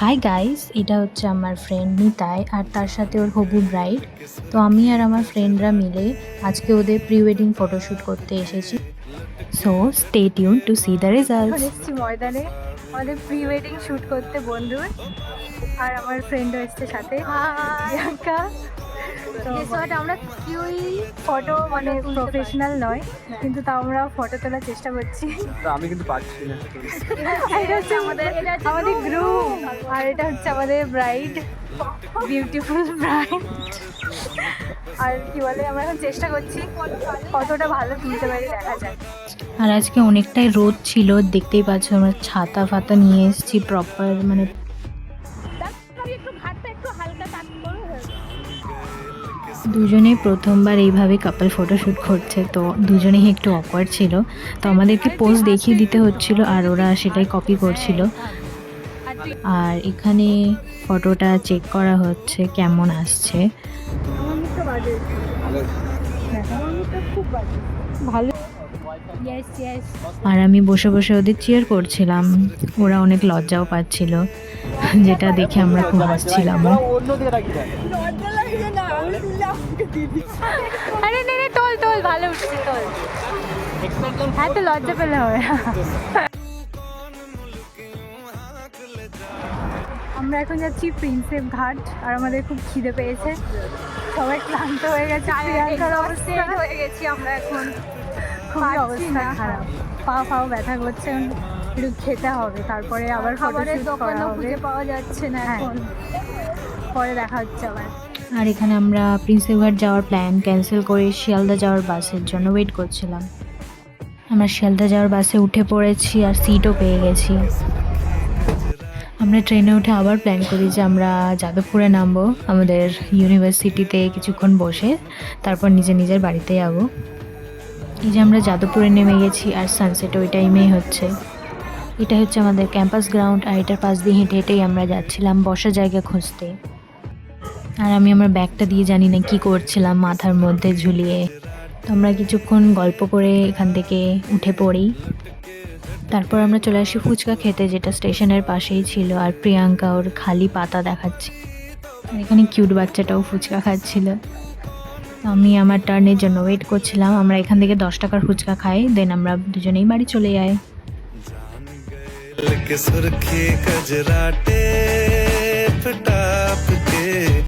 Hi guys, এটা হচ্ছে আমার ফ্রেন্ড নিতাই আর তার সাথে ওর হবু ব্রাইড। তো আমি আর আমার ফ্রেন্ডরা মিলে আজকে ওদের প্রি ওয়েডিং ফটোশ্যুট করতে এসেছি। So stay tune to see the results. এসেছি ময়দানে আমাদের প্রি ওয়েডিং শ্যুট করতে বন্ধুর, আর আমার ফ্রেন্ডও এসছে সাথে, প্রিয়াঙ্কা। তো আমরা কেউই ফটো মানে প্রফেশনাল নয়, কিন্তু তাও আমরা ফটো তোলার চেষ্টা করছি। আমি কিন্তু পাচ্ছি না। এটা হচ্ছে আমাদের গ্রুম, আর এটা হচ্ছে আমাদের ব্রাইড, বিউটিফুল ব্রাইড। আর কি বলে, আমরা এখন চেষ্টা করছি কতটা ভালো তুলতে পারি, দেখা যাক। আর আজকে অনেকটাই রোদ ছিল, দেখতেই পাচ্ছ আমরা ছাতা ফাতা নিয়ে এসেছি প্রপার, মানে দুজনেই প্রথমবার এইভাবে কাপল ফটোশ্যুট করছে, তো দুজনেই একটু অকওয়ার্ড ছিল। তো আমাদেরকে পোজ দেখিয়ে দিতে হচ্ছিল আর ওরা সেটাই কপি করছিল। আর এখানে ফটোটা চেক করা হচ্ছে কেমন আসছে। ভালো। আর আমি বসে বসে ওদের চিয়ার করছিলাম, ওরা অনেক লজ্জাও পাচ্ছিল, যেটা দেখে আমরা খুব হাসছিলাম। আরে নে নে, তোল তোল, ভালো উঠছে, তোল। হ্যাঁ, তো লজ্জা পেলে হবে। আমরা এখন যাচ্ছি প্রিন্সেপ ঘাট, আর আমাদের খুব খিদে পেয়েছে, সবাই ক্লান্ত হয়ে গেছে, প্রিয়াঙ্কার অবস্থা হয়ে গেছি আমরা এখন, খুবই অবস্থা খারাপ, পা ফাও ব্যথা করছে, একটু খেতে হবে, তারপরে আবার খাবারের দোকানও খুঁজে পাওয়া যাচ্ছে না এখন, পরে দেখা হচ্ছে আবার। আর এখানে আমরা প্রিন্সেপ ঘাট যাওয়ার প্ল্যান ক্যান্সেল করে শিয়ালদা যাওয়ার বাসের জন্য ওয়েট করছিলাম। আমরা শিয়ালদা যাওয়ার বাসে উঠে পড়েছি আর সিটও পেয়ে গেছি। আমরা ট্রেনে উঠে আবার প্ল্যান করি যে আমরা যাদবপুরে নামবো, আমাদের ইউনিভার্সিটিতে কিছুক্ষণ বসে তারপর নিজের বাড়িতে যাবো। এই যে আমরা যাদবপুরে নেমে গেছি আর সানসেট ওই টাইমেই হচ্ছে। এটা হচ্ছে আমাদের ক্যাম্পাস গ্রাউন্ড, আর এটার পাশ দিয়ে হেঁটে হেঁটেই আমরা যাচ্ছিলাম বসার জায়গা খুঁজতে। আর আমি আমার ব্যাগটা দিয়ে জানি না কি করছিলাম মাথার মধ্যে ঝুলিয়ে। তো আমরা কিছুক্ষণ গল্প করে এখান থেকে উঠে পড়ি। তারপর আমরা চলে আসি ফুচকা খেতে, যেটা স্টেশনের পাশেই ছিল। আর প্রিয়াঙ্কা ওর খালি পাতা দেখাচ্ছে, আর এখানে কিউট বাচ্চাটাও ফুচকা খাচ্ছিল। আমি আমার টার্নের জন্য ওয়েট করছিলাম। আমরা এখান থেকে 10 টাকার ফুচকা খাই, দেন আমরা দুজনেই বাড়ি চলে যাই।